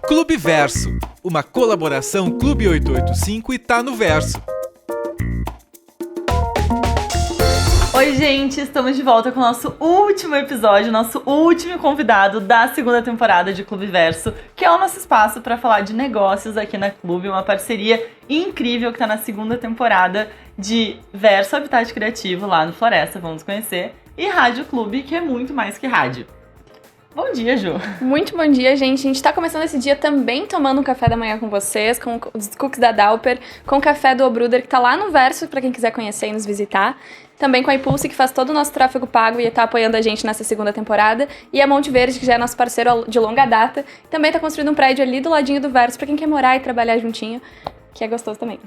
Clube Verso, uma colaboração Clube 885 e Tá no Verso. Oi, gente, estamos de volta com o nosso último episódio, nosso último convidado da segunda temporada de Clube Verso, que é o nosso espaço para falar de negócios aqui na Clube, uma parceria incrível que está na segunda temporada de Verso Habitat Criativo, lá no Floresta, vamos conhecer, e Rádio Clube, que é muito mais que rádio. Bom dia, Ju. Muito bom dia, gente. A gente tá começando esse dia também tomando um café da manhã com vocês, com os cookies da Dauper, com o café do Obruder, que tá lá no Verso, pra quem quiser conhecer e nos visitar. Também com a Impulse, que faz todo o nosso tráfego pago e tá apoiando a gente nessa segunda temporada. E a Monte Verde, que já é nosso parceiro de longa data. Também tá construindo um prédio ali do ladinho do Verso, pra quem quer morar e trabalhar juntinho, que é gostoso também.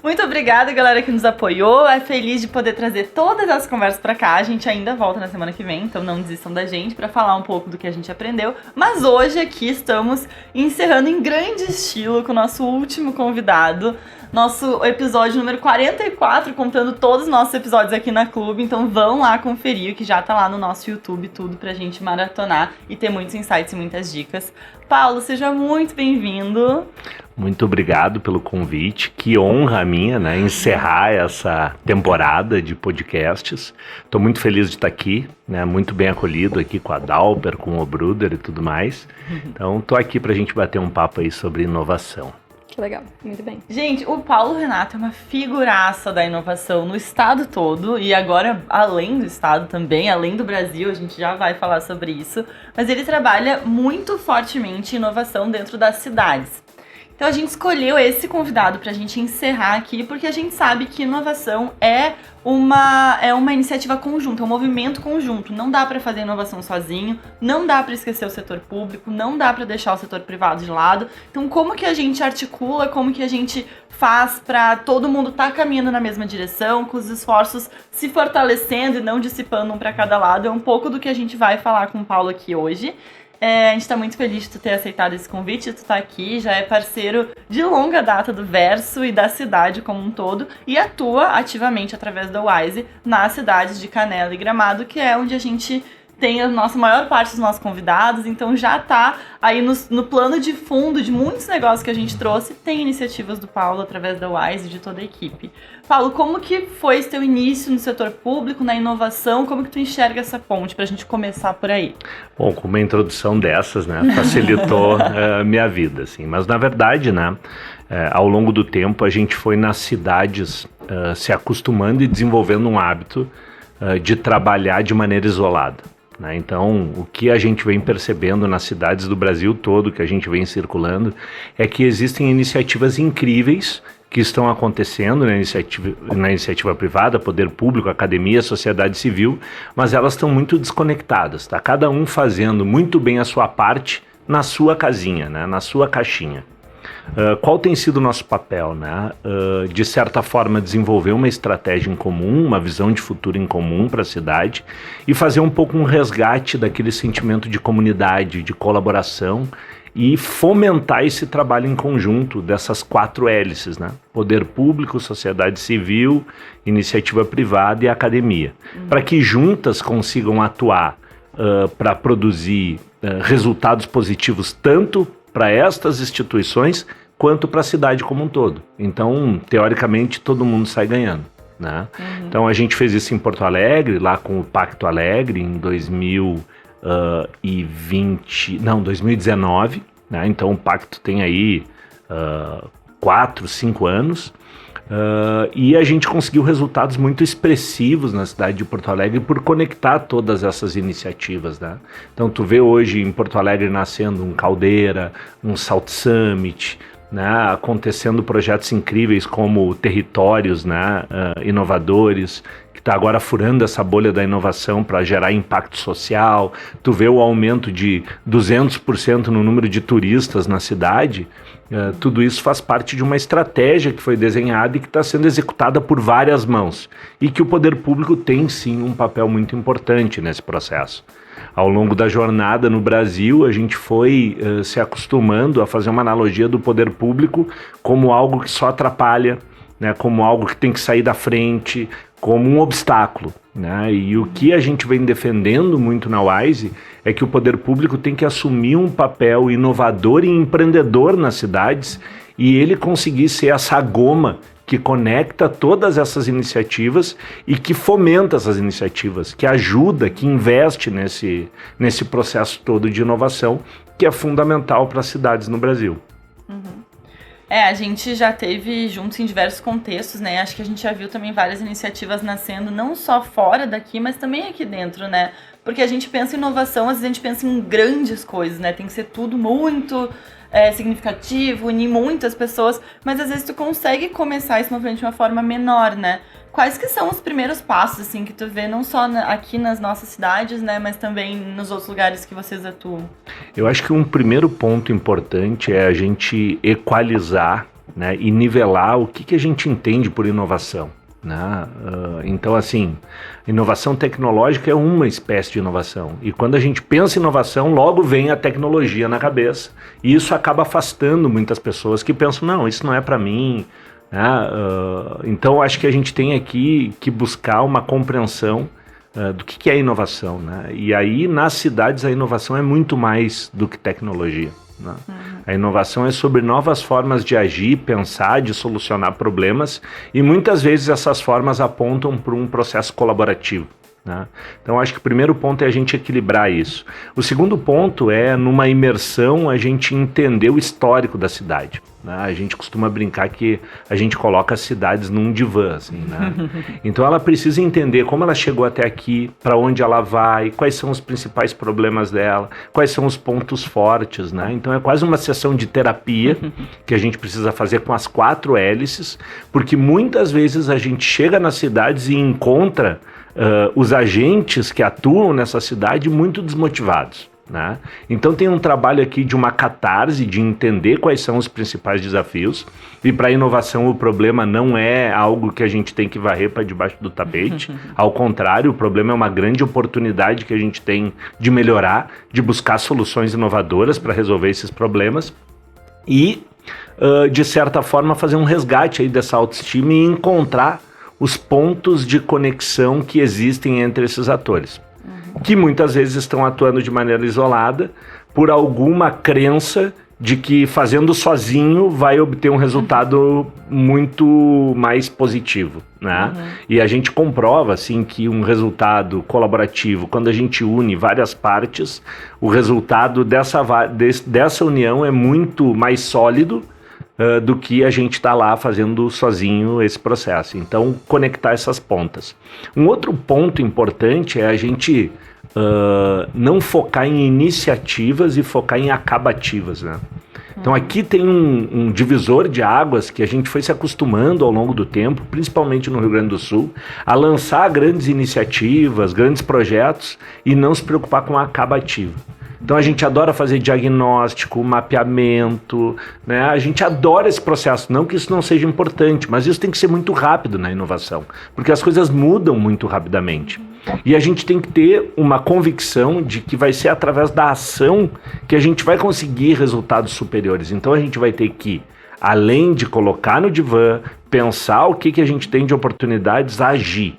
Muito obrigada, galera, que nos apoiou. É feliz de poder trazer todas as conversas pra cá. A gente ainda volta na semana que vem, então não desistam da gente pra falar um pouco do que a gente aprendeu. Mas hoje aqui estamos encerrando em grande estilo com o nosso último convidado. Nosso episódio número 44, contando todos os nossos episódios aqui na Clube. Então vão lá conferir, que já tá lá no nosso YouTube, tudo pra gente maratonar e ter muitos insights e muitas dicas. Paulo, seja muito bem-vindo. Muito obrigado pelo convite, que honra a minha, né, encerrar essa temporada de podcasts. Estou muito feliz de estar aqui, né, muito bem acolhido aqui com a Dauper, com o Obruder e tudo mais. Então estou aqui para a gente bater um papo aí sobre inovação. Que legal, muito bem. Gente, o Paulo Renato é uma figuraça da inovação no estado todo e agora além do estado também, além do Brasil, a gente já vai falar sobre isso, mas ele trabalha muito fortemente em inovação dentro das cidades. Então a gente escolheu esse convidado pra gente encerrar aqui, porque a gente sabe que inovação é uma iniciativa conjunta, é um movimento conjunto. Não dá pra fazer inovação sozinho, não dá pra esquecer o setor público, não dá pra deixar o setor privado de lado. Então como que a gente articula, como que a gente faz pra todo mundo estar caminhando na mesma direção, com os esforços se fortalecendo e não dissipando um pra cada lado, é um pouco do que a gente vai falar com o Paulo aqui hoje. A gente tá muito feliz de tu ter aceitado esse convite, de tu tá aqui, já é parceiro de longa data do Verso e da cidade como um todo, e atua ativamente através da Wise nas cidades de Canela e Gramado, que é onde a gente tem a nossa maior parte dos nossos convidados, então já tá aí no plano de fundo de muitos negócios que a gente trouxe, tem iniciativas do Paulo através da Wise e de toda a equipe. Paulo, como que foi esse teu início no setor público, na inovação, como que tu enxerga essa ponte pra gente começar por aí? Bom, com uma introdução dessas, né, facilitou a minha vida, assim, mas na verdade, né, ao longo do tempo a gente foi nas cidades se acostumando e desenvolvendo um hábito de trabalhar de maneira isolada. Né? Então, o que a gente vem percebendo nas cidades do Brasil todo, que a gente vem circulando, é que existem iniciativas incríveis que estão acontecendo na iniciativa privada, poder público, academia, sociedade civil, mas elas estão muito desconectadas, tá? Cada um fazendo muito bem a sua parte na sua casinha, né? Na sua caixinha. Qual tem sido o nosso papel, né? De certa forma, desenvolver uma estratégia em comum, uma visão de futuro em comum para a cidade e fazer um pouco um resgate daquele sentimento de comunidade, de colaboração e fomentar esse trabalho em conjunto dessas 4 hélices, né? Poder público, sociedade civil, iniciativa privada e academia, para que juntas consigam atuar para produzir resultados positivos tanto para estas instituições quanto para a cidade como um todo. Então, teoricamente, todo mundo sai ganhando, né? Então, a gente fez isso em Porto Alegre, lá com o Pacto Alegre, em 2019, né? Então, o Pacto tem aí 4, 5 anos, e a gente conseguiu resultados muito expressivos na cidade de Porto Alegre por conectar todas essas iniciativas, né? Então tu vê hoje em Porto Alegre nascendo um Caldeira, um Salt Summit, né? Acontecendo projetos incríveis como Territórios, né? Inovadores, que está agora furando essa bolha da inovação para gerar impacto social. Tu vê o aumento de 200% no número de turistas na cidade. Tudo isso faz parte de uma estratégia que foi desenhada e que está sendo executada por várias mãos e que o poder público tem sim um papel muito importante nesse processo. Ao longo da jornada no Brasil, a gente foi se acostumando a fazer uma analogia do poder público como algo que só atrapalha, né, como algo que tem que sair da frente, como um obstáculo, né? E o que a gente vem defendendo muito na Wise é que o poder público tem que assumir um papel inovador e empreendedor nas cidades e ele conseguir ser essa goma que conecta todas essas iniciativas e que fomenta essas iniciativas, que ajuda, que investe nesse processo todo de inovação, que é fundamental para as cidades no Brasil. A gente já teve juntos em diversos contextos, né? Acho que a gente já viu também várias iniciativas nascendo, não só fora daqui, mas também aqui dentro, né? Porque a gente pensa em inovação, às vezes a gente pensa em grandes coisas, né? Tem que ser tudo muito significativo, unir muitas pessoas, mas às vezes tu consegue começar esse movimento de uma forma menor, né? Quais que são os primeiros passos, assim, que tu vê não só aqui nas nossas cidades, né, mas também nos outros lugares que vocês atuam? Eu acho que um primeiro ponto importante é a gente equalizar, né, e nivelar o que a gente entende por inovação, né? Então, assim, inovação tecnológica é uma espécie de inovação. E quando a gente pensa em inovação, logo vem a tecnologia na cabeça. E isso acaba afastando muitas pessoas que pensam, não, isso não é para mim. Então, acho que a gente tem aqui que buscar uma compreensão do que é inovação, né? E aí, nas cidades, a inovação é muito mais do que tecnologia, né? A inovação é sobre novas formas de agir, pensar, de solucionar problemas, e muitas vezes essas formas apontam para um processo colaborativo, né? Então, acho que o primeiro ponto é a gente equilibrar isso. O segundo ponto é, numa imersão, a gente entender o histórico da cidade, né? A gente costuma brincar que a gente coloca as cidades num divã, assim, né? Então ela precisa entender como ela chegou até aqui, para onde ela vai, quais são os principais problemas dela, quais são os pontos fortes, né? Então é quase uma sessão de terapia que a gente precisa fazer com as 4 hélices, porque muitas vezes a gente chega nas cidades e encontra os agentes que atuam nessa cidade muito desmotivados, né? Então tem um trabalho aqui de uma catarse, de entender quais são os principais desafios, e para a inovação o problema não é algo que a gente tem que varrer para debaixo do tapete, ao contrário, o problema é uma grande oportunidade que a gente tem de melhorar, de buscar soluções inovadoras para resolver esses problemas e, de certa forma, fazer um resgate aí dessa autoestima e encontrar os pontos de conexão que existem entre esses atores, que muitas vezes estão atuando de maneira isolada por alguma crença de que fazendo sozinho vai obter um resultado muito mais positivo, né? E a gente comprova, assim, que um resultado colaborativo, quando a gente une várias partes, o resultado dessa união é muito mais sólido do que a gente está lá fazendo sozinho esse processo. Então, conectar essas pontas. Um outro ponto importante é a gente não focar em iniciativas e focar em acabativas, né? Então aqui tem um divisor de águas que a gente foi se acostumando ao longo do tempo, principalmente no Rio Grande do Sul, a lançar grandes iniciativas, grandes projetos e não se preocupar com a acabativa. Então a gente adora fazer diagnóstico, mapeamento, né? A gente adora esse processo, não que isso não seja importante, mas isso tem que ser muito rápido na inovação, porque as coisas mudam muito rapidamente. E a gente tem que ter uma convicção de que vai ser através da ação que a gente vai conseguir resultados superiores. Então a gente vai ter que, além de colocar no divã, pensar o que a gente tem de oportunidades, agir.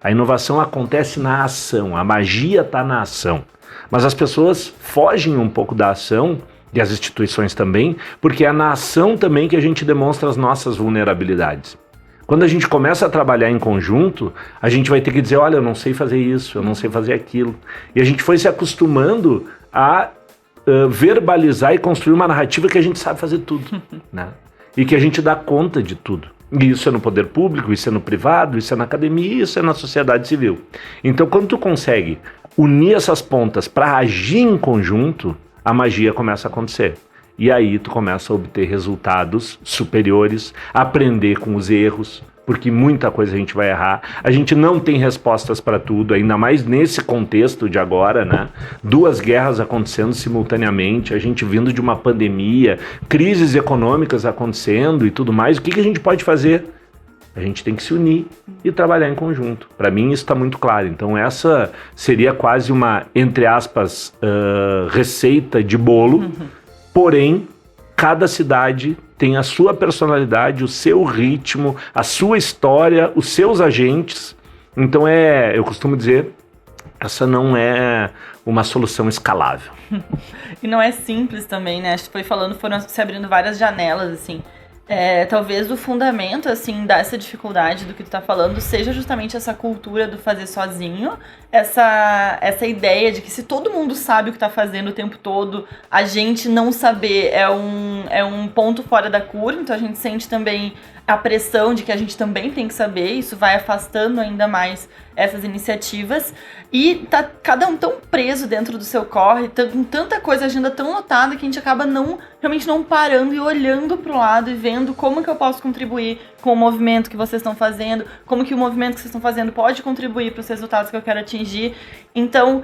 A inovação acontece na ação, a magia está na ação. Mas as pessoas fogem um pouco da ação, e as instituições também, porque é na ação também que a gente demonstra as nossas vulnerabilidades. Quando a gente começa a trabalhar em conjunto, a gente vai ter que dizer, olha, eu não sei fazer isso, eu não sei fazer aquilo. E a gente foi se acostumando a verbalizar e construir uma narrativa que a gente sabe fazer tudo, né? E que a gente dá conta de tudo. E isso é no poder público, isso é no privado, isso é na academia, isso é na sociedade civil. Então, quando tu consegue unir essas pontas para agir em conjunto, a magia começa a acontecer. E aí tu começa a obter resultados superiores, aprender com os erros, porque muita coisa a gente vai errar. A gente não tem respostas para tudo, ainda mais nesse contexto de agora, né? 2 guerras acontecendo simultaneamente, a gente vindo de uma pandemia, crises econômicas acontecendo e tudo mais. O que a gente pode fazer? A gente tem que se unir e trabalhar em conjunto. Para mim isso está muito claro. Então essa seria quase uma, entre aspas, receita de bolo, porém cada cidade tem a sua personalidade, o seu ritmo, a sua história, os seus agentes. Então eu costumo dizer, essa não é uma solução escalável. E não é simples também, né? Acho que foi falando, foram se abrindo várias janelas, assim. Talvez o fundamento, assim, dessa dificuldade do que tu tá falando seja justamente essa cultura do fazer sozinho, essa ideia de que se todo mundo sabe o que tá fazendo o tempo todo, a gente não saber é um ponto fora da curva, então a gente sente também a pressão de que a gente também tem que saber, isso vai afastando ainda mais essas iniciativas, e tá cada um tão preso dentro do seu corre, com tanta coisa, agenda tão lotada, que a gente acaba realmente não parando e olhando pro lado e vendo como que eu posso contribuir com o movimento que vocês estão fazendo, como que o movimento que vocês estão fazendo pode contribuir para os resultados que eu quero atingir. Então,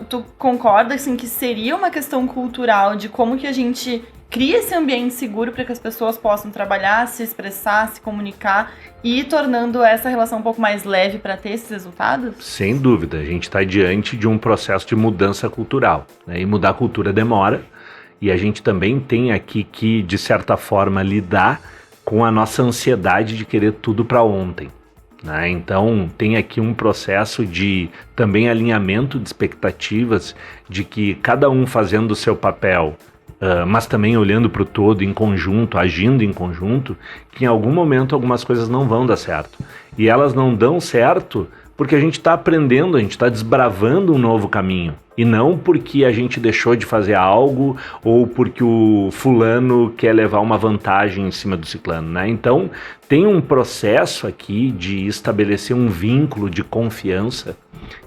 tu concorda, assim, que seria uma questão cultural de como que a gente cria esse ambiente seguro para que as pessoas possam trabalhar, se expressar, se comunicar e ir tornando essa relação um pouco mais leve para ter esses resultados? Sem dúvida, a gente está diante de um processo de mudança cultural, né? E mudar a cultura demora, e a gente também tem aqui que, de certa forma, lidar com a nossa ansiedade de querer tudo para ontem, né? Então tem aqui um processo de também alinhamento de expectativas, de que cada um fazendo o seu papel, mas também olhando para o todo em conjunto, agindo em conjunto, que em algum momento algumas coisas não vão dar certo. E elas não dão certo porque a gente está aprendendo, a gente está desbravando um novo caminho. E não porque a gente deixou de fazer algo ou porque o fulano quer levar uma vantagem em cima do ciclano, né? Então tem um processo aqui de estabelecer um vínculo de confiança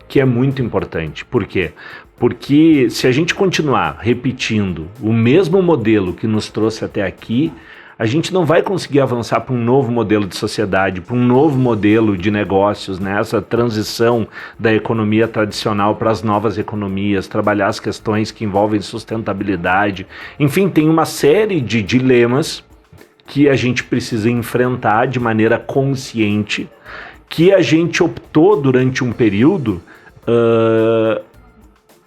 que é muito importante. Por quê? Porque se a gente continuar repetindo o mesmo modelo que nos trouxe até aqui, a gente não vai conseguir avançar para um novo modelo de sociedade, para um novo modelo de negócios, né? Essa transição da economia tradicional para as novas economias, trabalhar as questões que envolvem sustentabilidade. Enfim, tem uma série de dilemas que a gente precisa enfrentar de maneira consciente, que a gente optou durante um período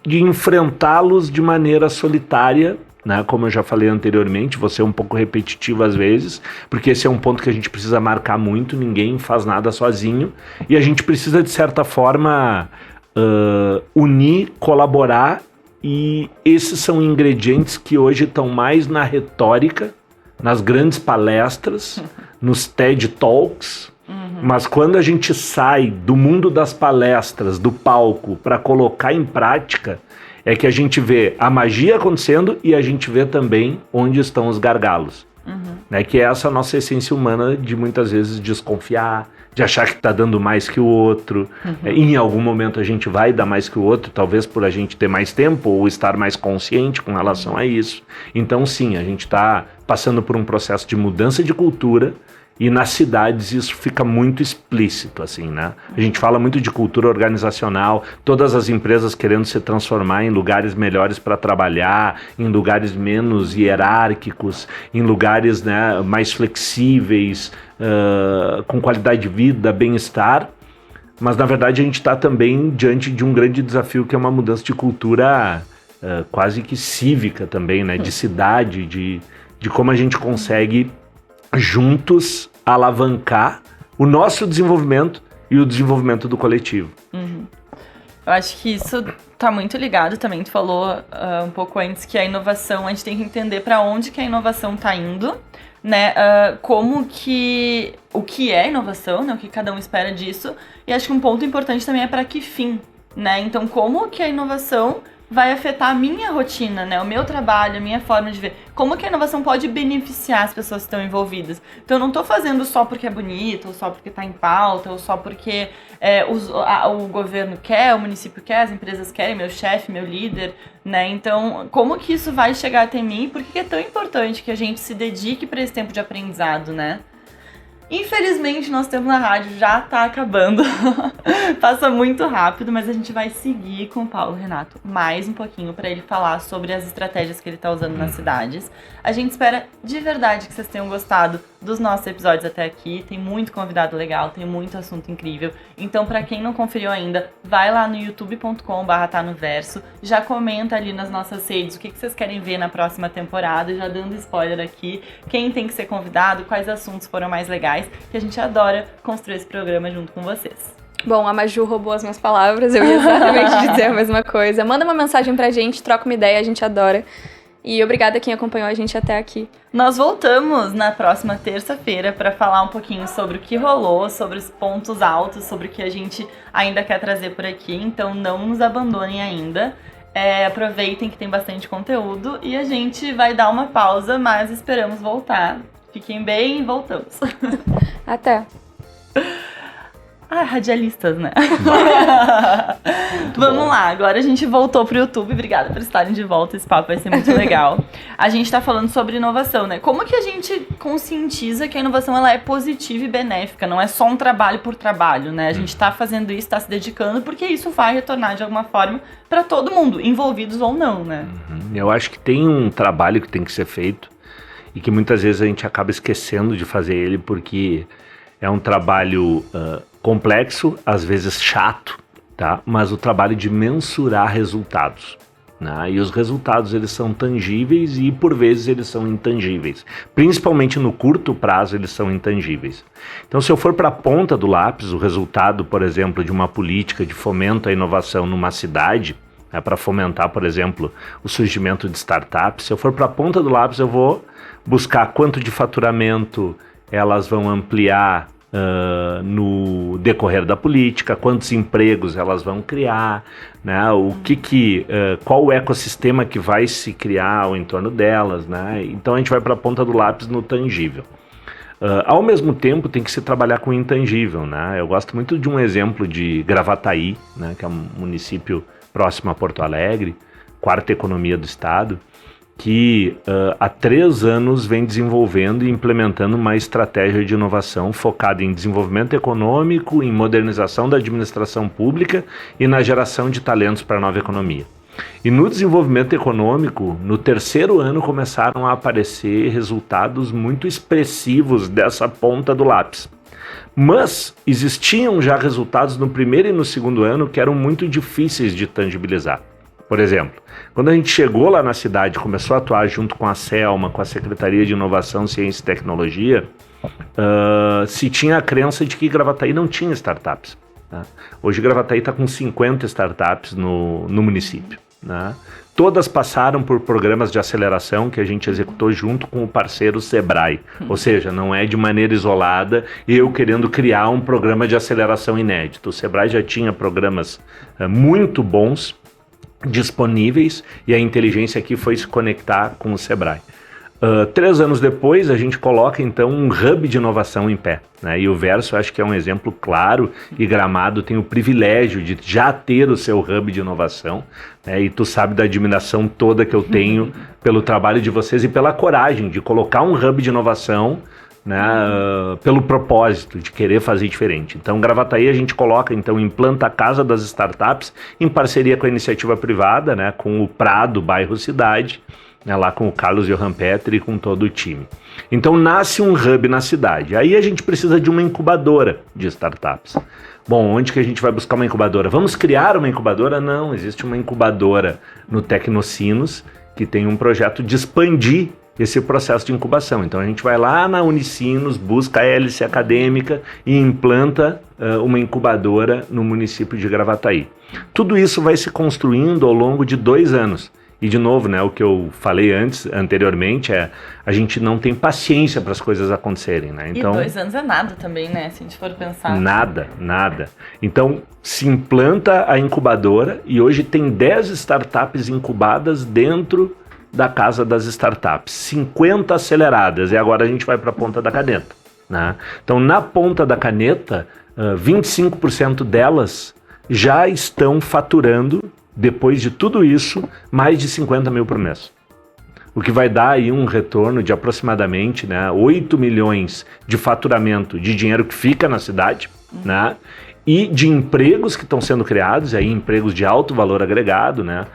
de enfrentá-los de maneira solitária, né? Como eu já falei anteriormente, vou ser um pouco repetitivo às vezes, porque esse é um ponto que a gente precisa marcar muito, ninguém faz nada sozinho, e a gente precisa, de certa forma, unir, colaborar, e esses são ingredientes que hoje estão mais na retórica, nas grandes palestras, nos TED Talks. Mas quando a gente sai do mundo das palestras, do palco, para colocar em prática, é que a gente vê a magia acontecendo e a gente vê também onde estão os gargalos. Né? Que é essa nossa essência humana de muitas vezes desconfiar, de achar que está dando mais que o outro. Em algum momento a gente vai dar mais que o outro, talvez por a gente ter mais tempo ou estar mais consciente com relação a isso. Então sim, a gente está passando por um processo de mudança de cultura. E nas cidades isso fica muito explícito, assim, né? A gente fala muito de cultura organizacional, todas as empresas querendo se transformar em lugares melhores para trabalhar, em lugares menos hierárquicos, em lugares, né, mais flexíveis, com qualidade de vida, bem-estar. Mas, na verdade, a gente está também diante de um grande desafio, que é uma mudança de cultura quase que cívica também, né? De cidade, de como a gente consegue juntos alavancar o nosso desenvolvimento e o desenvolvimento do coletivo. Eu acho que isso tá muito ligado também, tu falou um pouco antes que a inovação, a gente tem que entender para onde que a inovação tá indo, né? Como que, o que é inovação, né? O que cada um espera disso, e acho que um ponto importante também é para que fim, né? Então, como que a inovação vai afetar a minha rotina, né? O meu trabalho, a minha forma de ver. Como que a inovação pode beneficiar as pessoas que estão envolvidas? Então, eu não estou fazendo só porque é bonito, ou só porque está em pauta, ou só porque o governo quer, o município quer, as empresas querem, meu chefe, meu líder, né? Então, como que isso vai chegar até mim? E por que é tão importante que a gente se dedique para esse tempo de aprendizado, né? Infelizmente, nosso tempo na rádio já tá acabando. Passa muito rápido, mas a gente vai seguir com o Paulo Renato mais um pouquinho para ele falar sobre as estratégias que ele tá usando nas cidades. A gente espera de verdade que vocês tenham gostado dos nossos episódios até aqui. Tem muito convidado legal, tem muito assunto incrível. Então, pra quem não conferiu ainda, vai lá no youtube.com/tanoverso, já comenta ali nas nossas redes o que vocês querem ver na próxima temporada, já dando spoiler aqui, quem tem que ser convidado, quais assuntos foram mais legais, que a gente adora construir esse programa junto com vocês. Bom, a Maju roubou as minhas palavras, eu ia exatamente dizer a mesma coisa. Manda uma mensagem pra gente, troca uma ideia, a gente adora. E obrigada a quem acompanhou a gente até aqui. Nós voltamos na próxima terça-feira para falar um pouquinho sobre o que rolou, sobre os pontos altos, sobre o que a gente ainda quer trazer por aqui. Então não nos abandonem ainda. Aproveitem que tem bastante conteúdo e a gente vai dar uma pausa, mas esperamos voltar. Fiquem bem e voltamos. Até. Radialistas, né? Vamos lá, agora a gente voltou pro YouTube. Obrigada por estarem de volta, esse papo vai ser muito legal. A gente tá falando sobre inovação, né? Como que a gente conscientiza que a inovação ela é positiva e benéfica, não é só um trabalho por trabalho, né? A gente tá fazendo isso, tá se dedicando, porque isso vai retornar de alguma forma para todo mundo, envolvidos ou não, né? Eu acho que tem um trabalho que tem que ser feito e que muitas vezes a gente acaba esquecendo de fazer ele porque é um trabalho complexo, às vezes chato, tá? Mas o trabalho de mensurar resultados, né? E os resultados eles são tangíveis e por vezes eles são intangíveis. Principalmente no curto prazo eles são intangíveis. Então se eu for para a ponta do lápis, o resultado, por exemplo, de uma política de fomento à inovação numa cidade, para fomentar, por exemplo, o surgimento de startups, se eu for para a ponta do lápis eu vou buscar quanto de faturamento elas vão ampliar no decorrer da política, quantos empregos elas vão criar, né? Qual o ecossistema que vai se criar ao entorno delas, né? Então a gente vai para a ponta do lápis no tangível. Ao mesmo tempo tem que se trabalhar com o intangível, né? Eu gosto muito de um exemplo de Gravataí, né? Que é um município próximo a Porto Alegre, quarta economia do estado, que há 3 anos vem desenvolvendo e implementando uma estratégia de inovação focada em desenvolvimento econômico, em modernização da administração pública e na geração de talentos para a nova economia. E no desenvolvimento econômico, no 3º ano começaram a aparecer resultados muito expressivos dessa ponta do lápis. Mas existiam já resultados no 1º e no 2º ano que eram muito difíceis de tangibilizar. Por exemplo, quando a gente chegou lá na cidade, começou a atuar junto com a Selma, com a Secretaria de Inovação, Ciência e Tecnologia, se tinha a crença de que Gravataí não tinha startups. Né? Hoje Gravataí está com 50 startups no município. Né? Todas passaram por programas de aceleração que a gente executou junto com o parceiro Sebrae. Ou seja, não é de maneira isolada eu querendo criar um programa de aceleração inédito. O Sebrae já tinha programas muito bons, disponíveis, e a inteligência aqui foi se conectar com o Sebrae. 3 anos depois, a gente coloca então um hub de inovação em pé, né? E o Verso acho que é um exemplo claro, e Gramado tem o privilégio de já ter o seu hub de inovação, né? E tu sabe da admiração toda que eu tenho pelo trabalho de vocês e pela coragem de colocar um hub de inovação, né, pelo propósito de querer fazer diferente. Então, Gravataí a gente coloca, então, implanta a Casa das Startups em parceria com a iniciativa privada, né, com o Prado, bairro Cidade, né, lá com o Carlos Johan Petri e com todo o time. Então, nasce um hub na cidade. Aí a gente precisa de uma incubadora de startups. Bom, onde que a gente vai buscar uma incubadora? Vamos criar uma incubadora? Não, existe uma incubadora no Tecnocinos, que tem um projeto de expandir esse processo de incubação. Então a gente vai lá na Unicinos, busca a hélice acadêmica e implanta uma incubadora no município de Gravataí. Tudo isso vai se construindo ao longo de 2 anos. E de novo, né, o que eu falei anteriormente a gente não tem paciência para as coisas acontecerem, né? Então, e 2 anos é nada também, né, se a gente for pensar. Nada. Então se implanta a incubadora e hoje tem 10 startups incubadas dentro da Casa das Startups, 50 aceleradas, e agora a gente vai para a ponta da caneta, né? Então, na ponta da caneta, 25% delas já estão faturando, depois de tudo isso, mais de 50 mil por mês. O que vai dar aí um retorno de aproximadamente, né, 8 milhões de faturamento de dinheiro que fica na cidade, né? e de empregos que estão sendo criados, e aí empregos de alto valor agregado, né?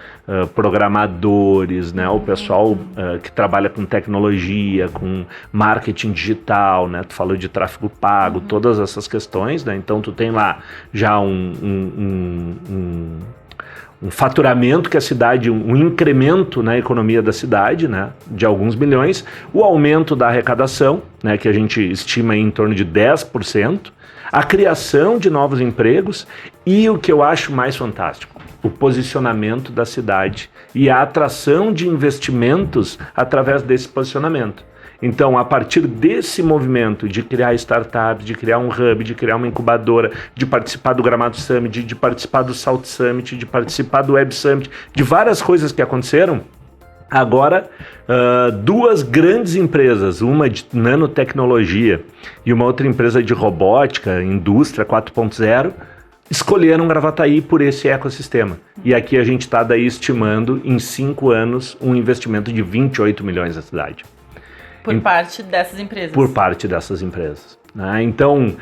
Programadores, né? O pessoal que trabalha com tecnologia, com marketing digital, né? Tu falou de tráfego pago, todas essas questões, né? Então tu tem lá já um faturamento que a cidade, um incremento na economia da cidade, né, de alguns milhões, o aumento da arrecadação, né, que a gente estima em torno de 10%, a criação de novos empregos e o que eu acho mais fantástico, o posicionamento da cidade e a atração de investimentos através desse posicionamento. Então, a partir desse movimento de criar startups, de criar um hub, de criar uma incubadora, de participar do Gramado Summit, de participar do Salt Summit, de participar do Web Summit, de várias coisas que aconteceram, agora duas grandes empresas, uma de nanotecnologia e uma outra empresa de robótica, indústria 4.0, escolheram Gravataí por esse ecossistema. E aqui a gente está daí estimando em 5 anos um investimento de 28 milhões na cidade. Por parte dessas empresas. Por parte dessas empresas. Né? Então,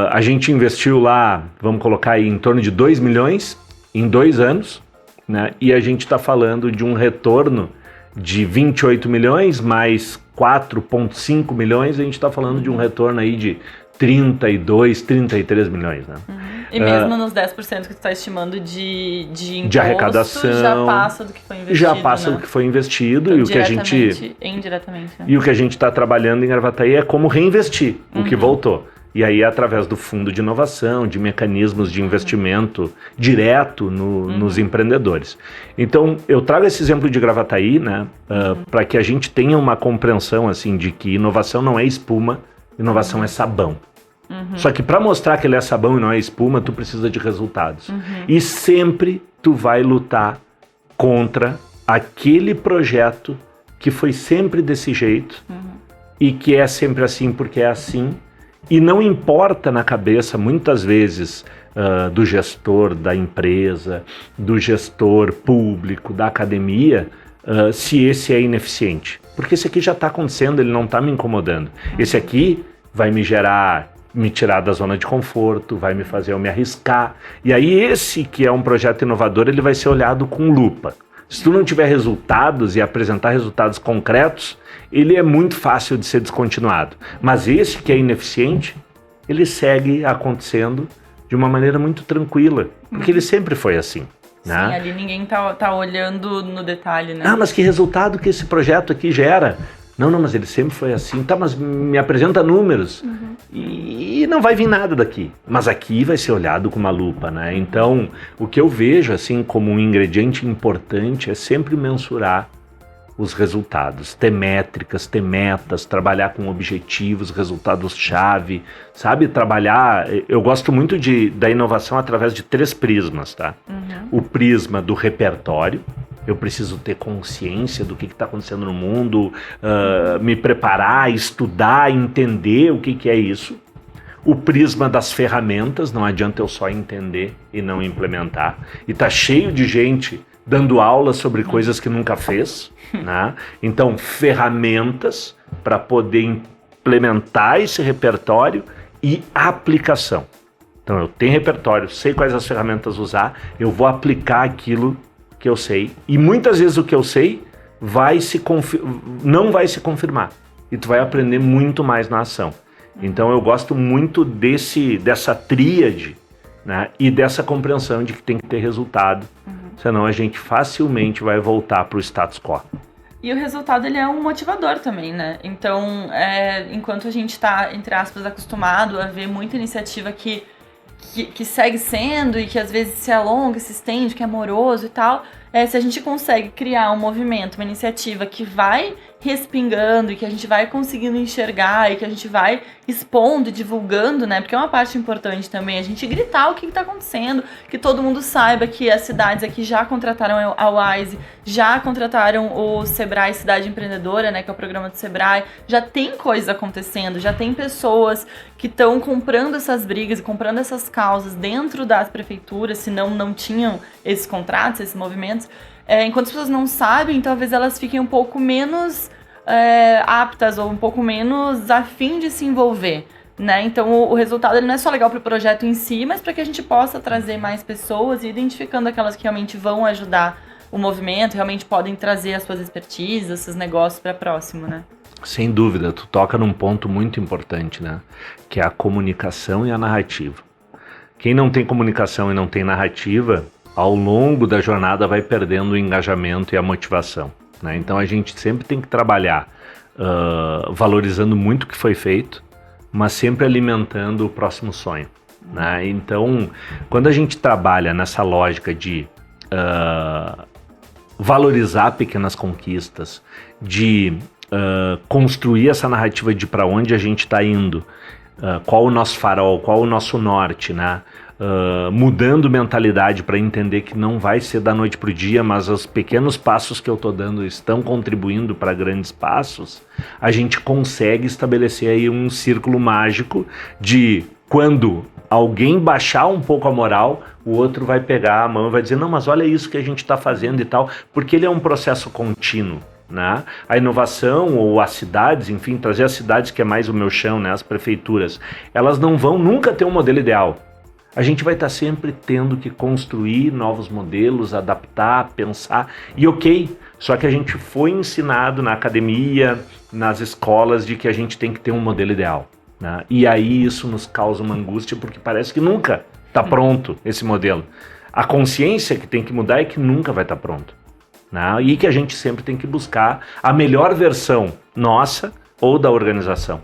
a gente investiu lá, vamos colocar aí, em torno de 2 milhões em 2 anos, né? E a gente está falando de um retorno de 28 milhões mais 4,5 milhões, a gente está falando de um retorno aí de 32, 33 milhões. Né? E mesmo nos 10% que tu está estimando de imposto, de arrecadação, já passa do que foi investido. Já passa né? do que foi investido. Então, e o que a gente indiretamente. Né? E o que a gente está trabalhando em Gravataí é como reinvestir o que voltou. E aí, através do fundo de inovação, de mecanismos de investimento direto nos empreendedores. Então, eu trago esse exemplo de Gravataí, né, para que a gente tenha uma compreensão assim, de que inovação não é espuma, inovação é sabão. Só que para mostrar que ele é sabão e não é espuma, tu precisa de resultados. E sempre tu vai lutar contra aquele projeto que foi sempre desse jeito e que é sempre assim porque é assim. E não importa na cabeça, muitas vezes, do gestor da empresa, do gestor público, da academia, se esse é ineficiente. Porque esse aqui já está acontecendo, ele não está me incomodando. Esse aqui vai me tirar da zona de conforto, vai me fazer eu me arriscar. E aí esse que é um projeto inovador, ele vai ser olhado com lupa. Se tu não tiver resultados e apresentar resultados concretos, ele é muito fácil de ser descontinuado. Mas esse que é ineficiente, ele segue acontecendo de uma maneira muito tranquila, porque ele sempre foi assim. Sim, né? ali ninguém tá olhando no detalhe, né? Ah, mas que resultado que esse projeto aqui gera? Não, mas ele sempre foi assim. Tá, mas me apresenta números. E não vai vir nada daqui. Mas aqui vai ser olhado com uma lupa, né? Então, o que eu vejo, assim, como um ingrediente importante é sempre mensurar os resultados, ter métricas, ter metas, trabalhar com objetivos, resultados-chave, sabe? Trabalhar... Eu gosto muito da inovação através de 3 prismas, tá? O prisma do repertório. Eu preciso ter consciência do que está acontecendo no mundo, me preparar, estudar, entender o que é isso. O prisma das ferramentas, não adianta eu só entender e não implementar. E tá cheio de gente dando aula sobre coisas que nunca fez, né? Então, ferramentas para poder implementar esse repertório e aplicação. Então, eu tenho repertório, sei quais as ferramentas usar, eu vou aplicar aquilo que eu sei, e muitas vezes o que eu sei não vai se confirmar, e tu vai aprender muito mais na ação. Então eu gosto muito dessa tríade, né, e dessa compreensão de que tem que ter resultado, senão a gente facilmente vai voltar para o status quo. E o resultado, ele é um motivador também, né? Então, enquanto a gente está, entre aspas, acostumado a ver muita iniciativa que segue sendo e que às vezes se alonga, se estende, que é moroso e tal, se a gente consegue criar um movimento, uma iniciativa que vai respingando e que a gente vai conseguindo enxergar e que a gente vai expondo e divulgando, né? Porque é uma parte importante também a gente gritar o que está acontecendo, que todo mundo saiba que as cidades aqui já contrataram a Wise, já contrataram o Sebrae Cidade Empreendedora, né? Que é o programa do Sebrae. Já tem coisa acontecendo, já tem pessoas que estão comprando essas brigas e comprando essas causas dentro das prefeituras, senão não tinham esses contratos, esses movimentos. Enquanto as pessoas não sabem, talvez elas fiquem um pouco menos aptas ou um pouco menos a fim de se envolver. né? Então o resultado ele não é só legal para o projeto em si, mas para que a gente possa trazer mais pessoas e identificando aquelas que realmente vão ajudar o movimento, realmente podem trazer as suas expertises, os seus negócios para próximo, né? Sem dúvida, tu toca num ponto muito importante, né? Que é a comunicação e a narrativa. Quem não tem comunicação e não tem narrativa, ao longo da jornada vai perdendo o engajamento e a motivação, né? Então a gente sempre tem que trabalhar valorizando muito o que foi feito, mas sempre alimentando o próximo sonho, né? Então, quando a gente trabalha nessa lógica de valorizar pequenas conquistas, de construir essa narrativa de para onde a gente está indo, qual o nosso farol, qual o nosso norte, né? Mudando mentalidade para entender que não vai ser da noite para o dia, mas os pequenos passos que eu estou dando estão contribuindo para grandes passos, a gente consegue estabelecer aí um círculo mágico de quando alguém baixar um pouco a moral, o outro vai pegar a mão e vai dizer, não, mas olha isso que a gente está fazendo e tal, porque ele é um processo contínuo, né? A inovação ou as cidades, enfim, trazer as cidades que é mais o meu chão, né? As prefeituras, elas não vão nunca ter um modelo ideal. A gente vai estar sempre tendo que construir novos modelos, adaptar, pensar, e ok, só que a gente foi ensinado na academia, nas escolas, de que a gente tem que ter um modelo ideal, né? E aí isso nos causa uma angústia, porque parece que nunca está pronto esse modelo. A consciência que tem que mudar é que nunca vai estar pronto, né? E que a gente sempre tem que buscar a melhor versão nossa ou da organização.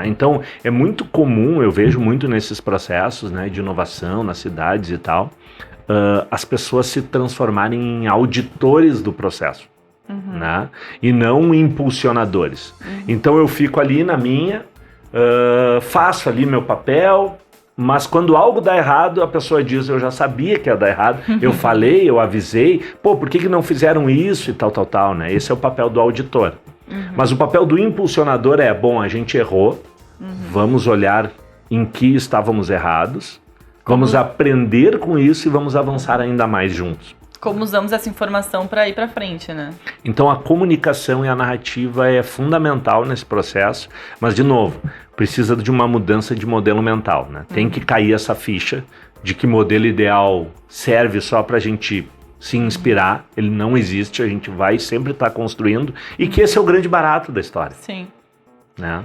Então, é muito comum, eu vejo muito nesses processos, né, de inovação nas cidades e tal, as pessoas se transformarem em auditores do processo, né, e não impulsionadores. Então, eu fico ali na minha, faço ali meu papel, mas quando algo dá errado, a pessoa diz, eu já sabia que ia dar errado, eu falei, eu avisei, por que não fizeram isso e tal, né? Esse é o papel do auditor. Mas o papel do impulsionador é, bom, a gente errou, vamos olhar em que estávamos errados, vamos aprender com isso e vamos avançar ainda mais juntos. Como usamos essa informação para ir para frente, né? Então a comunicação e a narrativa é fundamental nesse processo, mas de novo, precisa de uma mudança de modelo mental, né? Tem que cair essa ficha de que modelo ideal serve só para a gente se inspirar, ele não existe, a gente vai sempre estar construindo, e que esse é o grande barato da história. Sim. Né?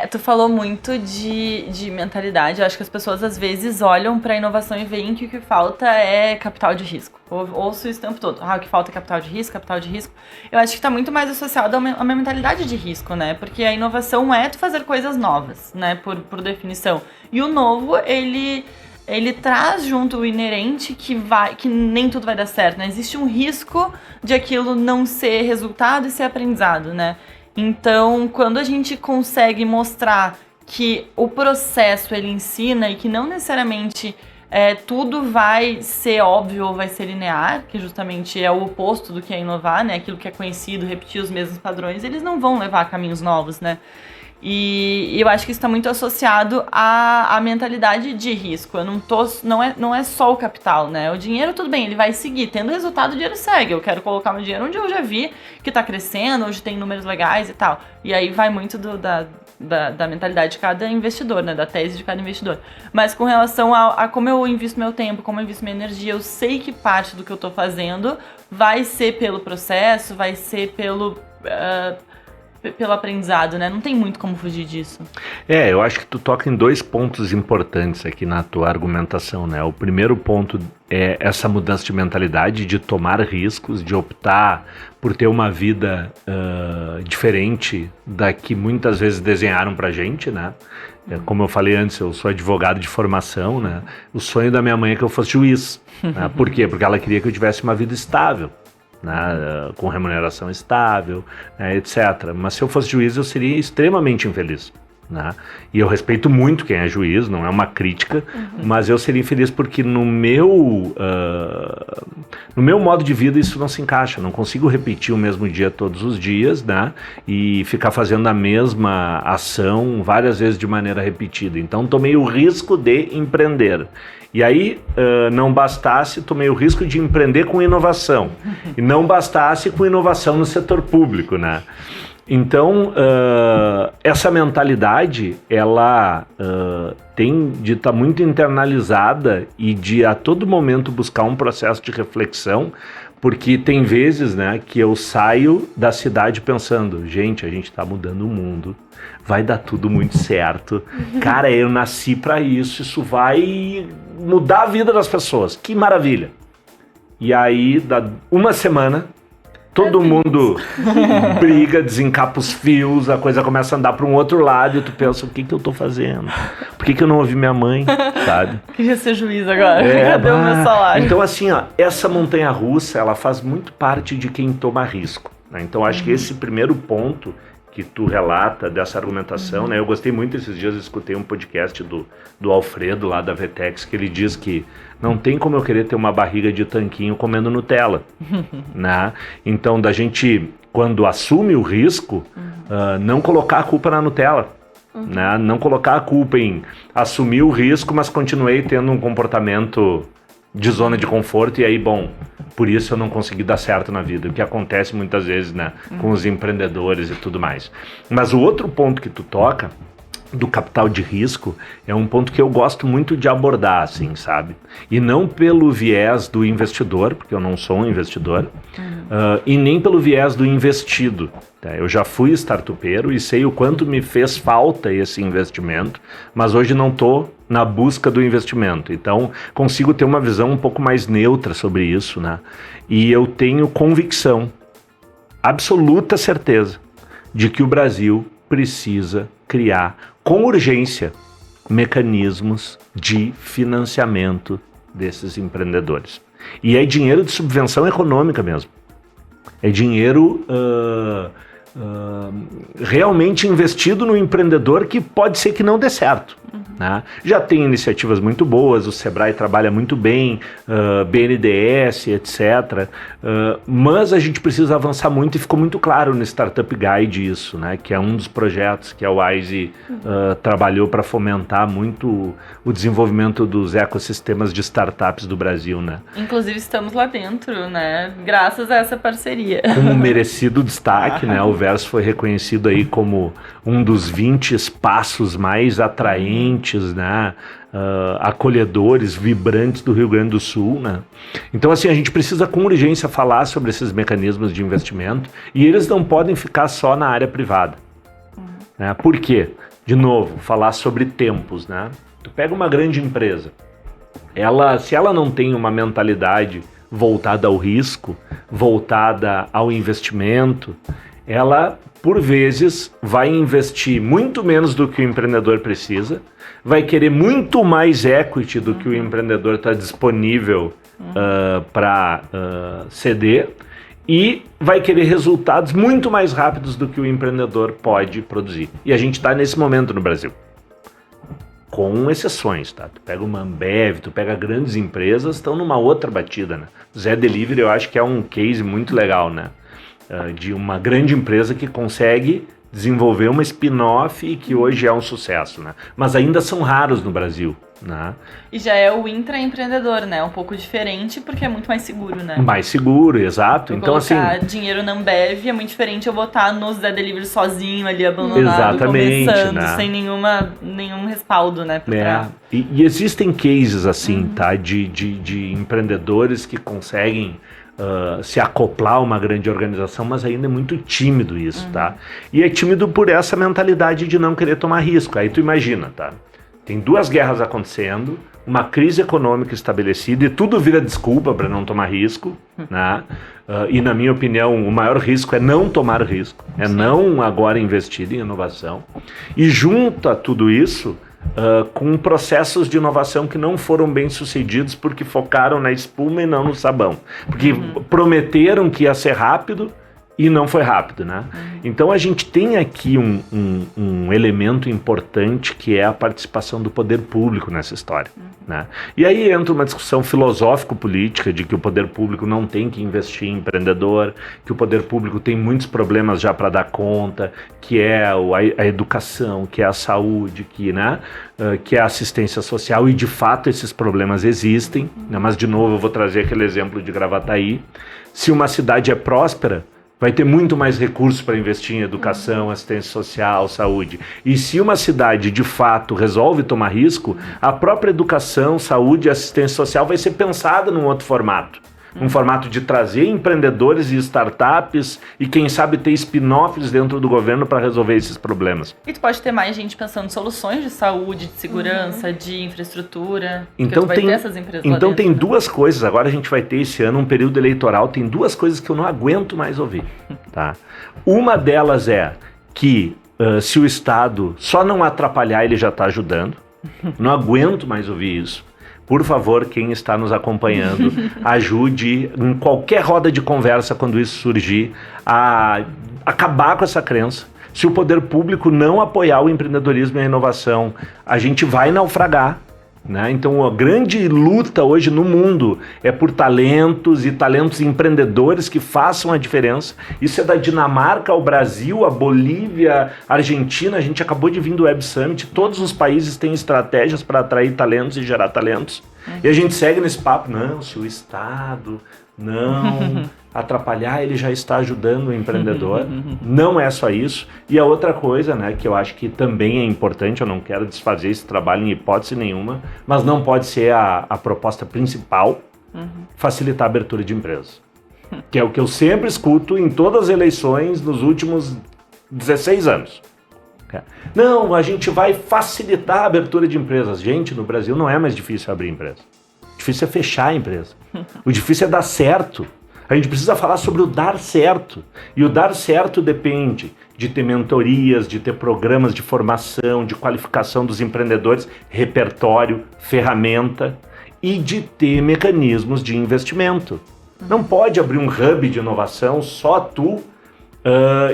Tu falou muito de mentalidade. Eu acho que as pessoas às vezes olham para a inovação e veem que o que falta é capital de risco. Ouço isso o tempo todo. O que falta é capital de risco, capital de risco. Eu acho que está muito mais associado a uma mentalidade de risco, né? Porque a inovação é tu fazer coisas novas, né? Por definição. E o novo, ele traz junto o inerente que nem tudo vai dar certo, né? Existe um risco de aquilo não ser resultado e ser aprendizado, né? Então, quando a gente consegue mostrar que o processo ele ensina e que não necessariamente tudo vai ser óbvio ou vai ser linear, que justamente é o oposto do que é inovar, né? Aquilo que é conhecido, repetir os mesmos padrões, eles não vão levar a caminhos novos, né? E eu acho que isso está muito associado à mentalidade de risco. Não é só o capital, né? O dinheiro, tudo bem, ele vai seguir. Tendo resultado, o dinheiro segue. Eu quero colocar meu dinheiro onde eu já vi que está crescendo, onde tem números legais e tal. E aí vai muito da mentalidade de cada investidor, né? Da tese de cada investidor. Mas com relação a como eu invisto meu tempo, como eu invisto minha energia, eu sei que parte do que eu estou fazendo vai ser pelo processo, vai ser pelo aprendizado, né? Não tem muito como fugir disso. Eu acho que tu toca em dois pontos importantes aqui na tua argumentação, né? O primeiro ponto é essa mudança de mentalidade, de tomar riscos, de optar por ter uma vida diferente da que muitas vezes desenharam pra gente, né? Como eu falei antes, eu sou advogado de formação, né? O sonho da minha mãe é que eu fosse juiz. Né? Por quê? Porque ela queria que eu tivesse uma vida estável. Né, com remuneração estável, né, etc. Mas se eu fosse juiz, eu seria extremamente infeliz. Né? E eu respeito muito quem é juiz, não é uma crítica, mas eu seria infeliz porque no meu modo de vida isso não se encaixa. Não consigo repetir o mesmo dia todos os dias, né? E ficar fazendo a mesma ação várias vezes de maneira repetida. Então tomei o risco de empreender. E aí, não bastasse, tomei o risco de empreender com inovação. E não bastasse com inovação no setor público, né? Então, essa mentalidade, ela tem de estar muito internalizada e de a todo momento buscar um processo de reflexão, porque tem vezes, né, que eu saio da cidade pensando, gente, a gente está mudando o mundo, vai dar tudo muito certo, cara, eu nasci para isso vai mudar a vida das pessoas, que maravilha. E aí, dá uma semana... Todo mundo briga, desencapa os fios, a coisa começa a andar para um outro lado e tu pensa, o que eu tô fazendo? Por que eu não ouvi minha mãe, sabe? Queria ser juiz agora, cadê o meu salário? Então assim, ó, essa montanha-russa, ela faz muito parte de quem toma risco, né? Então acho que esse primeiro ponto que tu relata dessa argumentação, né? Eu gostei muito esses dias, eu escutei um podcast do Alfredo lá da Vetex, que ele diz que não tem como eu querer ter uma barriga de tanquinho comendo Nutella, né? Então, da gente, quando assume o risco, não colocar a culpa na Nutella, né? Não colocar a culpa em assumir o risco, mas continuei tendo um comportamento de zona de conforto e aí, bom, por isso eu não consegui dar certo na vida, o que acontece muitas vezes, né, com os empreendedores e tudo mais. Mas o outro ponto que tu toca, do capital de risco, é um ponto que eu gosto muito de abordar, assim, sabe? E não pelo viés do investidor, porque eu não sou um investidor, e nem pelo viés do investido. Tá? Eu já fui startupeiro e sei o quanto me fez falta esse investimento, mas hoje não estou na busca do investimento. Então, consigo ter uma visão um pouco mais neutra sobre isso, né? E eu tenho convicção, absoluta certeza, de que o Brasil precisa criar com urgência mecanismos de financiamento desses empreendedores. E é dinheiro de subvenção econômica mesmo. É dinheiro realmente investido no empreendedor que pode ser que não dê certo. Né? Já tem iniciativas muito boas, o Sebrae trabalha muito bem, BNDES, etc. Mas a gente precisa avançar muito e ficou muito claro no Startup Guide isso, né? Que é um dos projetos que a Wise trabalhou para fomentar muito o desenvolvimento dos ecossistemas de startups do Brasil. Né? Inclusive estamos lá dentro, né? Graças a essa parceria. Com um merecido destaque, né? O Verso foi reconhecido aí como um dos 20 espaços mais atraentes, né? Acolhedores, vibrantes do Rio Grande do Sul, né? Então assim, a gente precisa com urgência falar sobre esses mecanismos de investimento e eles não podem ficar só na área privada, né? Por quê? De novo, falar sobre tempos, né? Tu pega uma grande empresa, se ela não tem uma mentalidade voltada ao risco, voltada ao investimento, ela por vezes vai investir muito menos do que o empreendedor precisa, vai querer muito mais equity do que o empreendedor está disponível para ceder e vai querer resultados muito mais rápidos do que o empreendedor pode produzir. E a gente está nesse momento no Brasil. Com exceções, tá? Tu pega uma Ambev, tu pega grandes empresas, estão numa outra batida, né? Zé Delivery eu acho que é um case muito legal, né? De uma grande empresa que consegue desenvolver uma spin-off e que hoje é um sucesso, né? Mas ainda são raros no Brasil, né? E já é o intraempreendedor, né? Um pouco diferente porque é muito mais seguro, né? Mais seguro, exato. Então assim, dinheiro na Ambev é muito diferente eu botar no Zé Delivery sozinho ali, abandonado, exatamente, começando, né? sem nenhum respaldo, né? E existem cases assim, tá? De empreendedores que conseguem se acoplar a uma grande organização, mas ainda é muito tímido isso, tá? E é tímido por essa mentalidade de não querer tomar risco. Aí tu imagina, tá? Tem 2 guerras acontecendo, uma crise econômica estabelecida e tudo vira desculpa para não tomar risco, né? E na minha opinião, o maior risco é não tomar risco, é não agora investir em inovação. E junto a tudo isso, com processos de inovação que não foram bem sucedidos porque focaram na espuma e não no sabão. Porque prometeram que ia ser rápido e não foi rápido, né? Então a gente tem aqui um elemento importante que é a participação do poder público nessa história, né? E aí entra uma discussão filosófico-política de que o poder público não tem que investir em empreendedor, que o poder público tem muitos problemas já para dar conta, que é a educação, que é a saúde, que é a assistência social, e de fato esses problemas existem, né? Mas de novo eu vou trazer aquele exemplo de Gravataí. Se uma cidade é próspera, vai ter muito mais recursos para investir em educação, assistência social, saúde. E se uma cidade, de fato, resolve tomar risco, a própria educação, saúde e assistência social vai ser pensada num outro formato. Um formato de trazer empreendedores e startups e, quem sabe, ter spin-offs dentro do governo para resolver esses problemas. E tu pode ter mais gente pensando em soluções de saúde, de segurança, de infraestrutura. Então, tu vai ter essas empresas lá então dentro, tem né? duas coisas. Agora a gente vai ter esse ano um período eleitoral. Tem duas coisas que eu não aguento mais ouvir. Tá? Uma delas é que se o Estado só não atrapalhar, ele já está ajudando. Não aguento mais ouvir isso. Por favor, quem está nos acompanhando, ajude em qualquer roda de conversa quando isso surgir a acabar com essa crença. Se o poder público não apoiar o empreendedorismo e a inovação, a gente vai naufragar. Né? Então a grande luta hoje no mundo é por talentos e talentos empreendedores que façam a diferença. Isso é da Dinamarca ao Brasil, a Bolívia, a Argentina. A gente acabou de vir do Web Summit. Todos os países têm estratégias para atrair talentos e gerar talentos. E a gente segue nesse papo, não, se o Estado não atrapalhar, ele já está ajudando o empreendedor. Não é só isso. E a outra coisa, né, que eu acho que também é importante, eu não quero desfazer esse trabalho em hipótese nenhuma, mas não pode ser a proposta principal, facilitar a abertura de empresas. Que é o que eu sempre escuto em todas as eleições nos últimos 16 anos. Não, a gente vai facilitar a abertura de empresas. Gente, no Brasil não é mais difícil abrir empresa. O difícil é fechar a empresa. O difícil é dar certo. A gente precisa falar sobre o dar certo. E o dar certo depende de ter mentorias, de ter programas de formação, de qualificação dos empreendedores, repertório, ferramenta e de ter mecanismos de investimento. Não pode abrir um hub de inovação só tu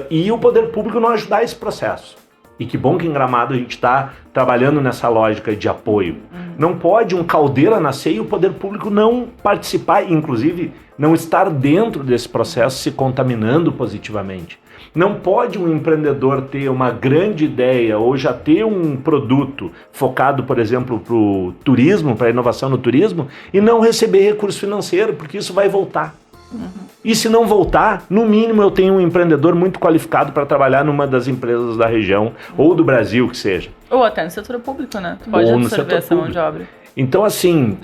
e o poder público não ajudar esse processo. E que bom que em Gramado a gente está trabalhando nessa lógica de apoio. Não pode um Caldeira nascer e o poder público não participar, inclusive não estar dentro desse processo se contaminando positivamente. Não pode um empreendedor ter uma grande ideia ou já ter um produto focado, por exemplo, para o turismo, para a inovação no turismo, e não receber recurso financeiro, porque isso vai voltar. E se não voltar, no mínimo eu tenho um empreendedor muito qualificado para trabalhar numa das empresas da região ou do Brasil, que seja. Ou até no setor público, né? Tu pode absorver essa mão de obra. Então, assim,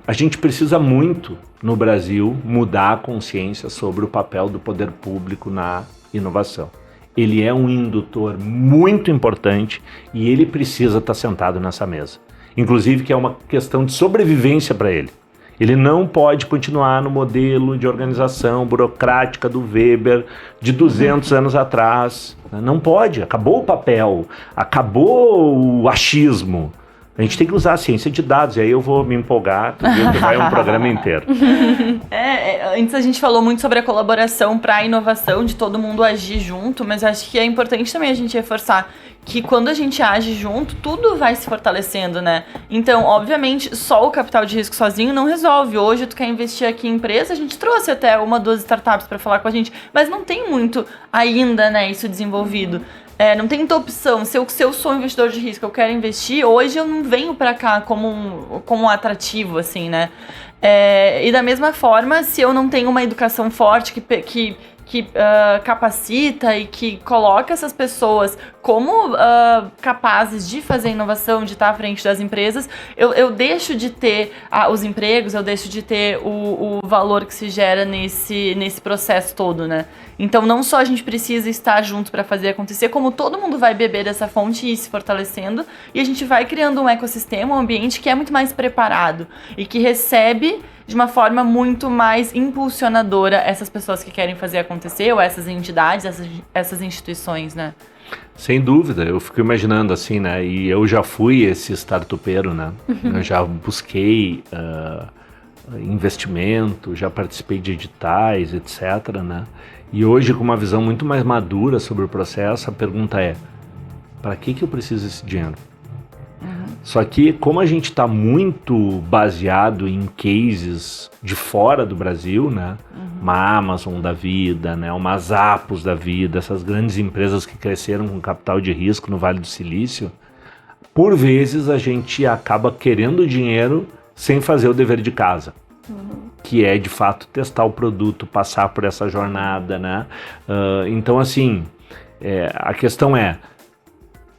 a gente precisa muito, no Brasil, mudar a consciência sobre o papel do poder público na inovação. Ele é um indutor muito importante e ele precisa estar sentado nessa mesa. Inclusive que é uma questão de sobrevivência para ele. Ele não pode continuar no modelo de organização burocrática do Weber de 200 anos atrás. Não pode, acabou o papel, acabou o achismo. A gente tem que usar a ciência de dados, e aí eu vou me empolgar, tu viu que vai um programa inteiro. Antes a gente falou muito sobre a colaboração para a inovação, de todo mundo agir junto, mas acho que é importante também a gente reforçar que quando a gente age junto, tudo vai se fortalecendo, né? Então, obviamente, só o capital de risco sozinho não resolve. Hoje, tu quer investir aqui em empresa, a gente trouxe até 1, 2 startups para falar com a gente, mas não tem muito ainda, né, isso desenvolvido. Não tem muita opção. Se eu sou investidor de risco, eu quero investir, hoje eu não venho para cá como um atrativo, assim, né? E da mesma forma, se eu não tenho uma educação forte que capacita e que coloca essas pessoas como capazes de fazer inovação, de estar à frente das empresas, eu deixo de ter os empregos, eu deixo de ter o valor que se gera nesse processo todo, né? Então não só a gente precisa estar junto para fazer acontecer, como todo mundo vai beber dessa fonte e ir se fortalecendo, e a gente vai criando um ecossistema, um ambiente que é muito mais preparado e que recebe de uma forma muito mais impulsionadora essas pessoas que querem fazer acontecer, ou essas entidades, essas instituições, né? Sem dúvida, eu fico imaginando assim, né? E eu já fui esse startupeiro, né? Eu já busquei investimento, já participei de editais, etc, né? E hoje, com uma visão muito mais madura sobre o processo, a pergunta é: para que eu preciso desse dinheiro? Só que, como a gente está muito baseado em cases de fora do Brasil, né? Uma Amazon da vida, né? Uma Zappos da vida, essas grandes empresas que cresceram com capital de risco no Vale do Silício, por vezes a gente acaba querendo dinheiro sem fazer o dever de casa. que é de fato testar o produto, passar por essa jornada, né? Então assim, a questão é,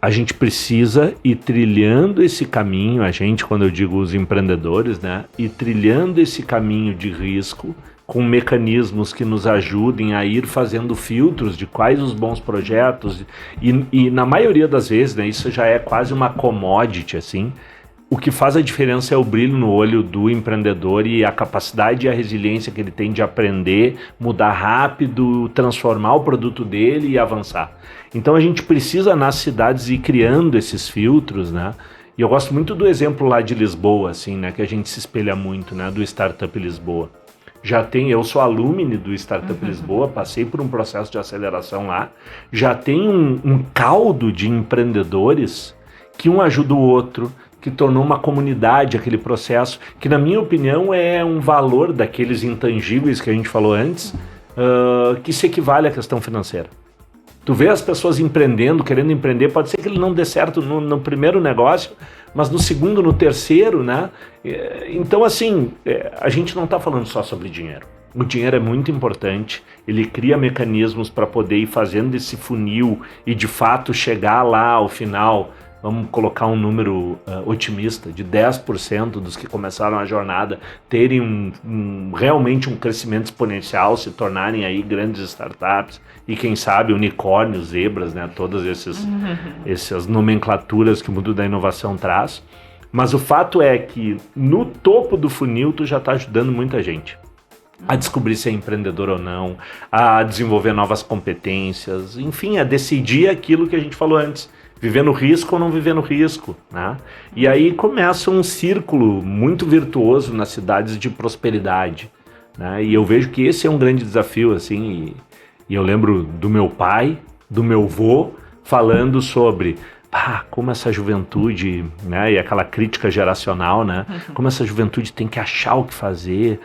a gente precisa ir trilhando esse caminho, quando eu digo os empreendedores, né? Ir trilhando esse caminho de risco com mecanismos que nos ajudem a ir fazendo filtros de quais os bons projetos e na maioria das vezes, né? Isso já é quase uma commodity, assim. O que faz a diferença é o brilho no olho do empreendedor e a capacidade e a resiliência que ele tem de aprender, mudar rápido, transformar o produto dele e avançar. Então a gente precisa nas cidades ir criando esses filtros, né? E eu gosto muito do exemplo lá de Lisboa, assim, né? Que a gente se espelha muito, né? Do Startup Lisboa. Eu sou alumni do Startup Lisboa, passei por um processo de aceleração lá. Já tem um caldo de empreendedores que um ajuda o outro, que tornou uma comunidade aquele processo, que na minha opinião é um valor daqueles intangíveis que a gente falou antes, que se equivale à questão financeira. Tu vê as pessoas empreendendo, querendo empreender, pode ser que ele não dê certo no primeiro negócio, mas no segundo, no terceiro, né? Então assim, a gente não está falando só sobre dinheiro. O dinheiro é muito importante, ele cria mecanismos para poder ir fazendo esse funil e de fato chegar lá ao final. Vamos colocar um número otimista, de 10% dos que começaram a jornada terem realmente um crescimento exponencial, se tornarem aí grandes startups e quem sabe unicórnios, zebras, né? Todas essas nomenclaturas que o mundo da inovação traz. Mas o fato é que no topo do funil tu já está ajudando muita gente a descobrir se é empreendedor ou não, a desenvolver novas competências, enfim, a decidir aquilo que a gente falou antes. Viver no risco ou não viver no risco, né? E aí começa um círculo muito virtuoso nas cidades de prosperidade, né? E eu vejo que esse é um grande desafio, assim, e eu lembro do meu pai, do meu vô, falando sobre como essa juventude, né? E aquela crítica geracional, né? Como essa juventude tem que achar o que fazer.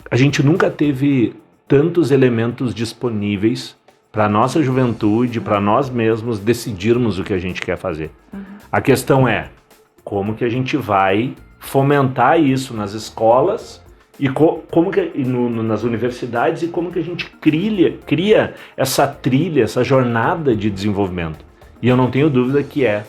A gente nunca teve tantos elementos disponíveis para a nossa juventude, para nós mesmos decidirmos o que a gente quer fazer. A questão é como que a gente vai fomentar isso nas escolas e nas universidades e como que a gente cria essa trilha, essa jornada de desenvolvimento. E eu não tenho dúvida que a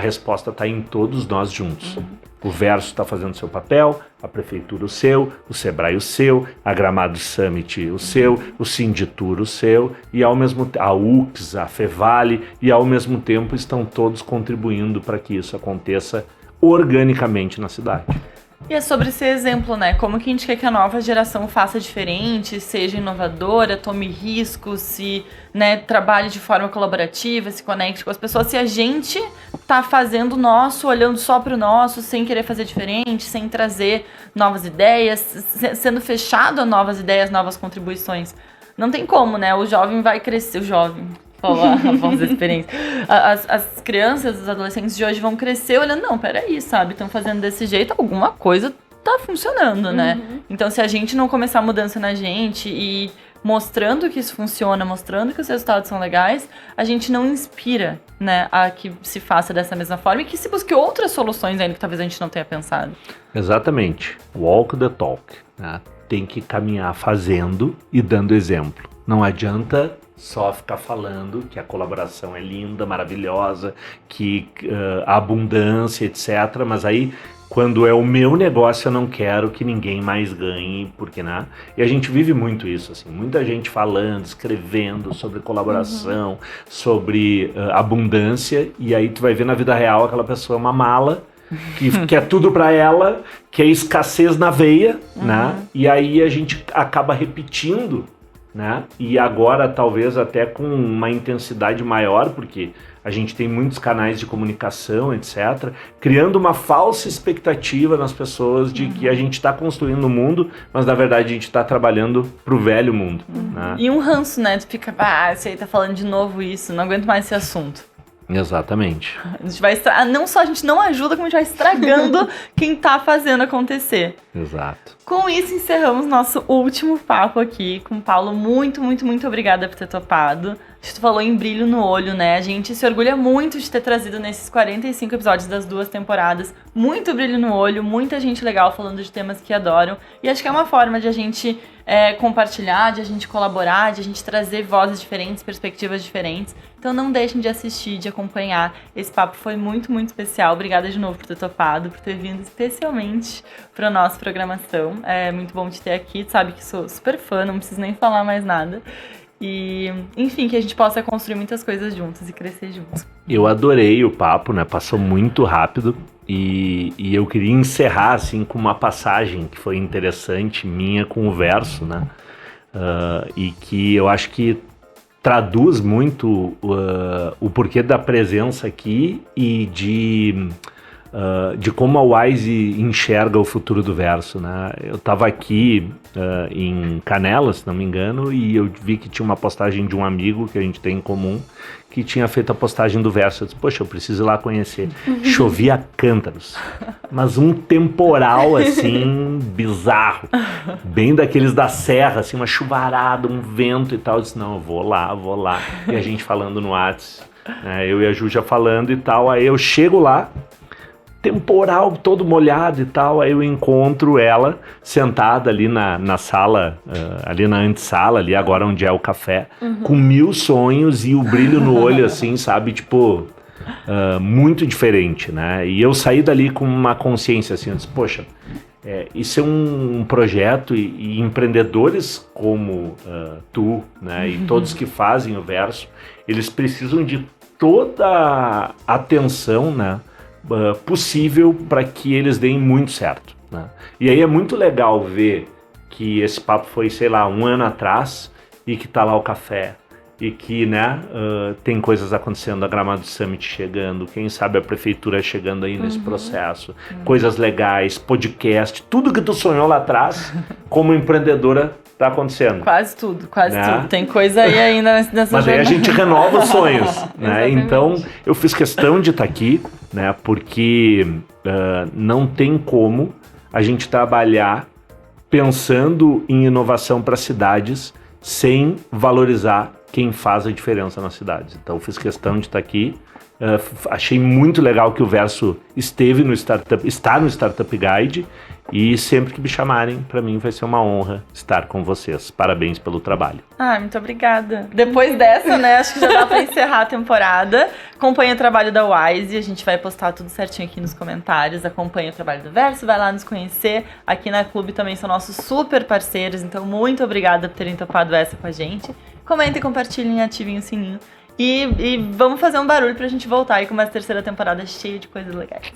resposta está em todos nós juntos. O Verso está fazendo seu papel, a Prefeitura o seu, o Sebrae o seu, a Gramado Summit o seu, o Sinditur o seu, e ao mesmo tempo a UX, a Fevale, e ao mesmo tempo estão todos contribuindo para que isso aconteça organicamente na cidade. E é sobre esse exemplo, né? Como que a gente quer que a nova geração faça diferente, seja inovadora, tome riscos, se trabalhe de forma colaborativa, se conecte com as pessoas. Se a gente tá fazendo o nosso, olhando só para o nosso, sem querer fazer diferente, sem trazer novas ideias, sendo fechado a novas ideias, novas contribuições. Não tem como, né? O jovem vai crescer, falar a voz da experiência. As crianças, os adolescentes de hoje vão crescer olhando, não, peraí, sabe? Estão fazendo desse jeito, alguma coisa tá funcionando, né? Então, se a gente não começar a mudança na gente e mostrando que isso funciona, mostrando que os resultados são legais, a gente não inspira, né, a que se faça dessa mesma forma e que se busque outras soluções ainda que talvez a gente não tenha pensado. Exatamente. Walk the talk, né? Tem que caminhar fazendo e dando exemplo. Não adianta só ficar falando que a colaboração é linda, maravilhosa, que a abundância, etc. Mas aí, quando é o meu negócio, eu não quero que ninguém mais ganhe, porque, né? E a gente vive muito isso, assim, muita gente falando, escrevendo sobre colaboração, sobre abundância, e aí tu vai ver na vida real aquela pessoa é uma mala, que quer tudo para ela, que é escassez na veia, né? E aí a gente acaba repetindo, né? E agora talvez até com uma intensidade maior, porque a gente tem muitos canais de comunicação, etc., criando uma falsa expectativa nas pessoas de que a gente está construindo o mundo, mas na verdade a gente está trabalhando pro velho mundo. Né? E um ranço, né? Tu fica, você aí tá falando de novo isso, não aguento mais esse assunto. Exatamente. A gente vai não só a gente não ajuda, como a gente vai estragando quem tá fazendo acontecer. Exato. Com isso, encerramos nosso último papo aqui com o Paulo. Muito, muito, muito obrigada por ter topado. Tu falou em brilho no olho, né? A gente se orgulha muito de ter trazido nesses 45 episódios das 2 temporadas muito brilho no olho, muita gente legal falando de temas que adoram. E acho que é uma forma de a gente compartilhar, de a gente colaborar, de a gente trazer vozes diferentes, perspectivas diferentes. Então não deixem de assistir, de acompanhar. Esse papo foi muito, muito especial. Obrigada de novo por ter topado, por ter vindo especialmente para nossa programação. É muito bom te ter aqui. Tu sabe que sou super fã, não preciso nem falar mais nada. E, enfim, que a gente possa construir muitas coisas juntos e crescer juntos. Eu adorei o papo, né? Passou muito rápido e eu queria encerrar, assim, com uma passagem que foi interessante, minha com o verso, né? E que eu acho que traduz muito o porquê da presença aqui e de como a Wise enxerga o futuro do verso, né? Eu estava aqui em Canelas, se não me engano, e eu vi que tinha uma postagem de um amigo que a gente tem em comum que tinha feito a postagem do verso. Eu disse, poxa, eu preciso ir lá conhecer. Chovia cântaros, mas um temporal, assim, bizarro, bem daqueles da serra, assim, uma chuvarada, um vento e tal. Eu disse, não, eu vou lá. E a gente falando no WhatsApp, né? Eu e a Ju já falando e tal. Aí eu chego lá, temporal, todo molhado e tal, aí eu encontro ela sentada ali na sala, ali na antessala, ali agora onde é o café, com 1000 sonhos e o brilho no olho, assim, sabe, tipo, muito diferente, né, e eu saí dali com uma consciência, assim, eu disse, poxa, isso é um projeto e empreendedores como tu, né, e todos que fazem o verso, eles precisam de toda a atenção, né, possível para que eles deem muito certo, né? E aí é muito legal ver que esse papo foi, sei lá, 1 ano atrás e que tá lá o café e que, né, tem coisas acontecendo, a Gramado Summit chegando, quem sabe a prefeitura chegando aí nesse processo, coisas legais, podcast, tudo que tu sonhou lá atrás como empreendedora tá acontecendo. Quase tudo. Tem coisa aí ainda nessa Mas aí a gente renova os sonhos, né? Exatamente. Então, eu fiz questão de estar aqui, né? Porque não tem como a gente trabalhar pensando em inovação para cidades sem valorizar quem faz a diferença nas cidades. Então, eu fiz questão de estar aqui. Achei muito legal que o verso está no Startup Guide. E sempre que me chamarem, para mim vai ser uma honra estar com vocês. Parabéns pelo trabalho. Muito obrigada. Depois dessa, né, acho que já dá pra encerrar a temporada. Acompanhe o trabalho da Wise, a gente vai postar tudo certinho aqui nos comentários. Acompanhe o trabalho do Verso, vai lá nos conhecer. Aqui na Clube também são nossos super parceiros, então muito obrigada por terem topado essa com a gente. Comentem, compartilhem, ativem o sininho. E vamos fazer um barulho pra gente voltar aí com uma terceira temporada cheia de coisas legais.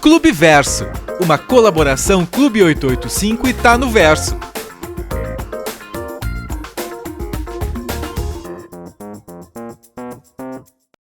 Clube Verso, uma colaboração Clube 885 e Tá no Verso.